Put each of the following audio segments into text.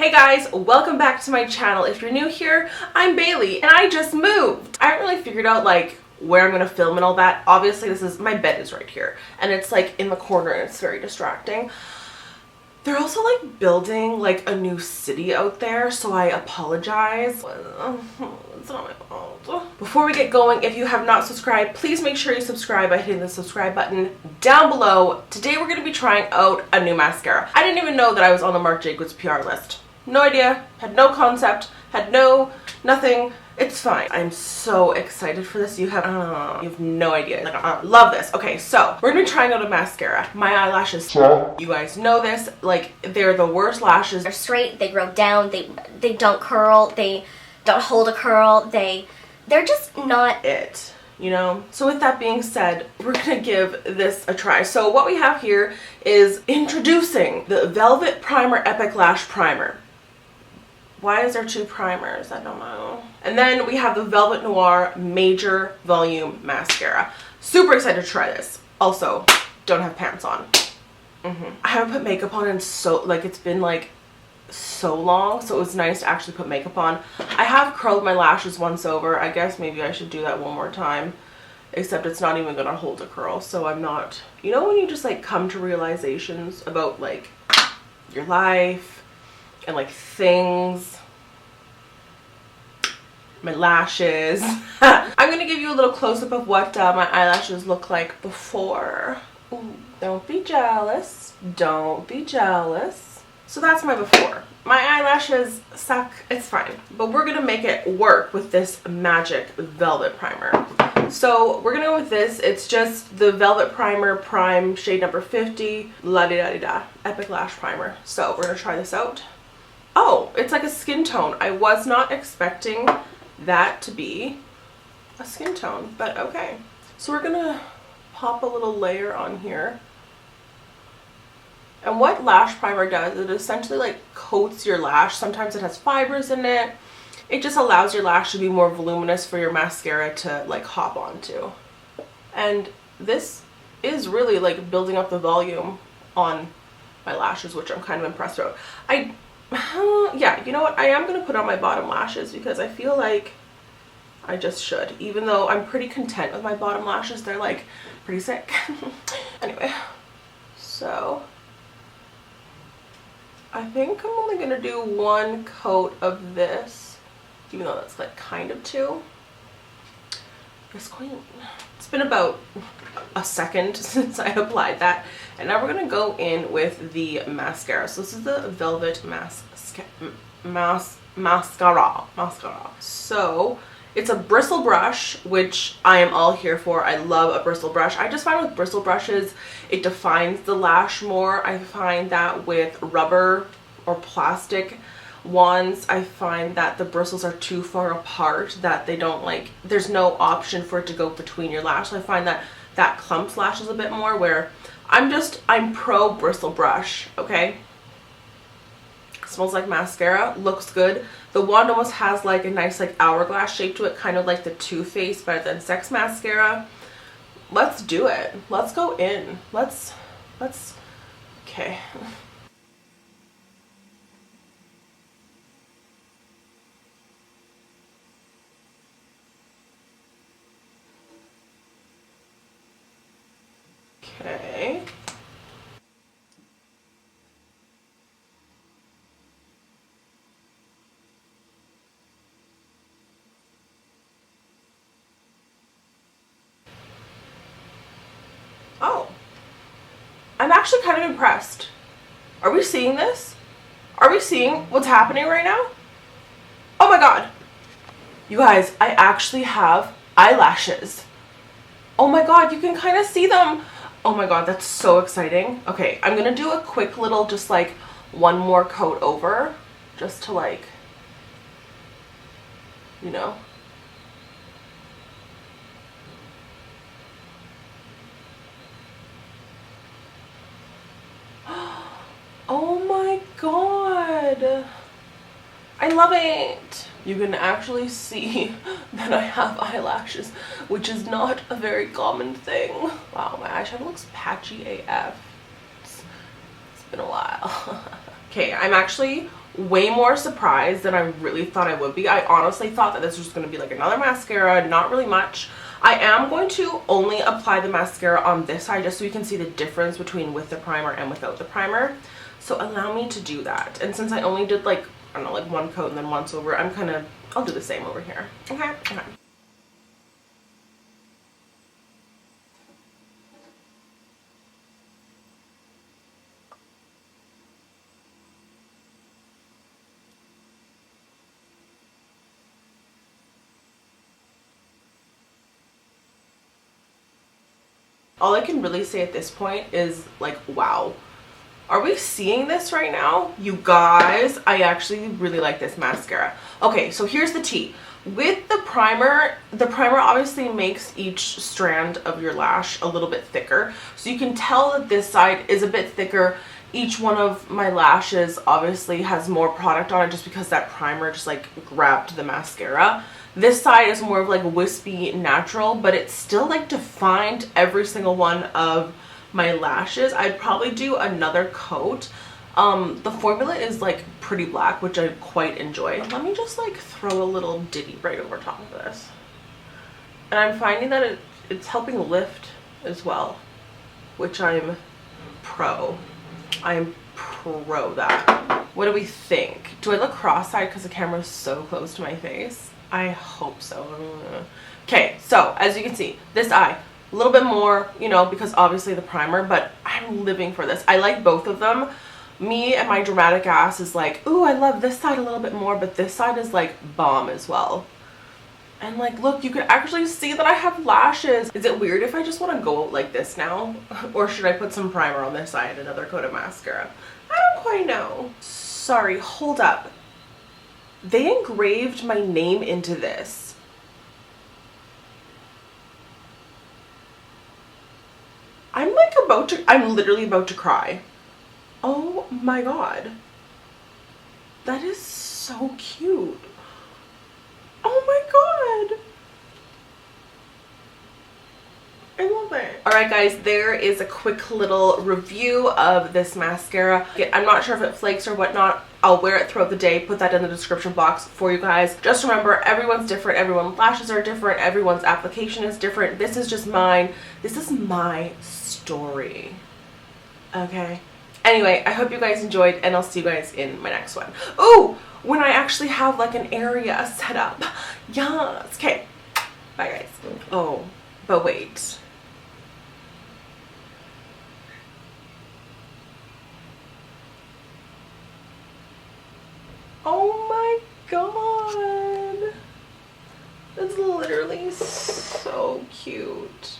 Hey guys, welcome back to my channel. If you're new here, I'm Bailey and I just moved. I haven't really figured out like where I'm gonna film and all that. Obviously my bed is right here and it's like in the corner and it's very distracting. They're also like building like a new city out there, so I apologize. It's not my fault. Before we get going, if you have not subscribed, please make sure you subscribe by hitting the subscribe button down below. Today we're going to be trying out a new mascara. I didn't even know that I was on the Marc Jacobs PR list. No idea, had no concept, had nothing. It's fine. I'm so excited for this. You have no idea. Like, love this. Okay, so we're gonna be trying out a mascara. My eyelashes, you guys know this, like they're the worst lashes. They're straight, they grow down, they don't curl, they don't hold a curl, they're just not it, you know? So with that being said, we're gonna give this a try. So what we have here is introducing the Velvet Primer Epic Lash Primer. Why is there two primers? I don't know. And then we have the Velvet Noir Major Volume Mascara. Super excited to try this. Also, don't have pants on. I haven't put makeup on in it's been like so long, so it was nice to actually put makeup on. I have curled my lashes once over. I guess maybe I should do that one more time, except it's not even gonna hold a curl, so I'm not, you know, when you just like come to realizations about like your life and like things. My lashes. I'm gonna give you a little close-up of what my eyelashes look like before. Ooh, don't be jealous. Don't be jealous. So that's my before. My eyelashes suck. It's fine. But we're gonna make it work with this magic velvet primer. So we're gonna go with this. It's just the Velvet Primer Prime shade number 50. La-di-da-di-da. Epic Lash Primer. So we're gonna try this out. Oh, it's like a skin tone. I was not expecting that to be a skin tone, but okay. So we're gonna pop a little layer on here. And what lash primer does, it essentially like coats your lash. Sometimes it has fibers in it. It just allows your lash to be more voluminous for your mascara to like hop onto. And this is really like building up the volume on my lashes, which I'm kind of impressed about. Yeah, you know what? I am going to put on my bottom lashes because I feel like I just should. Even though I'm pretty content with my bottom lashes, they're like pretty sick. Anyway, so I think I'm only going to do one coat of this, even though that's like kind of two. Yes, queen. It's been about a second since I applied that, and now we're gonna go in with the mascara. So this is the Velvet Mascara. So it's a bristle brush, which I am all here for. I love a bristle brush. I just find with bristle brushes, it defines the lash more. I find that with rubber or plastic wands, I find that the bristles are too far apart, that they don't like, there's no option for it to go between your lash. So I find that that clumps lashes a bit more, where I'm pro bristle brush, okay? Smells like mascara, looks good. The wand almost has like a nice like hourglass shape to it, kind of like the Too Faced Better Than Sex mascara. Let's do it. Let's go in. Let's, okay. Okay. Oh. I'm actually kind of impressed. Are we seeing this? Are we seeing what's happening right now? Oh my god. You guys, I actually have eyelashes. Oh my god, you can kind of see them. Oh my god, that's so exciting. Okay, I'm gonna do a quick little, just like one more coat over, just to like, you know. Oh my god. I love it. You can actually see that I have eyelashes, which is not a very common thing. Wow, my eyeshadow looks patchy AF. It's been a while. Okay, I'm actually way more surprised than I really thought I would be. I honestly thought that this was going to be like another mascara, not really much. I am going to only apply the mascara on this side just so you can see the difference between with the primer and without the primer. So allow me to do that. And since I only did like, I don't know, like one coat and then once over, I'll do the same over here. Okay? Okay. All I can really say at this point is like, wow. Are we seeing this right now? You guys, I actually really like this mascara. Okay, so here's the tea. With the primer obviously makes each strand of your lash a little bit thicker. So you can tell that this side is a bit thicker. Each one of my lashes obviously has more product on it just because that primer just like grabbed the mascara. This side is more of like wispy natural, but it's still like defined every single one of my lashes. I'd probably do another coat. The formula is like pretty black, which I quite enjoy. Let me just like throw a little ditty right over top of this. And I'm finding that it's helping lift as well, which I'm pro that. What do we think? Do I look cross-eyed because the camera is so close to my face? I hope so. Okay, so as you can see, this eye, a little bit more, you know, because obviously the primer, but I'm living for this. I like both of them. Me and my dramatic ass is like, ooh, I love this side a little bit more, but this side is like bomb as well. And like, look, you can actually see that I have lashes. Is it weird if I just want to go out like this now? Or should I put some primer on this side and another coat of mascara? I don't quite know. Sorry, hold up. They engraved my name into this. I'm literally about to cry. Oh my god. That is so cute. Oh my god. I love it. Alright guys, there is a quick little review of this mascara. I'm not sure if it flakes or whatnot. I'll wear it throughout the day. Put that in the description box for you guys. Just remember, everyone's different. Everyone's lashes are different. Everyone's application is different. This is just mine. This is my story. Okay? Anyway, I hope you guys enjoyed, and I'll see you guys in my next one. Ooh! When I actually have like an area set up. Yes! Okay. Bye guys. Oh, but wait. Oh my god. That's literally so cute.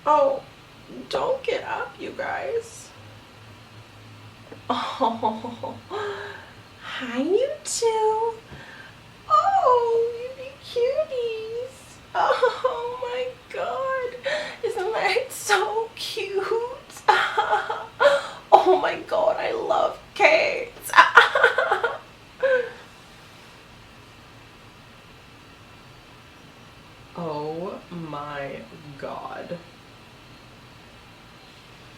Oh, don't get up, you guys. Oh, hi you two. Oh, you be cuties. Oh my god. Isn't that so cute? Oh my god, I love cats. Oh my god.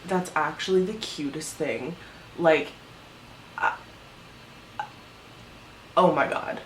That's actually the cutest thing. Like, oh my god.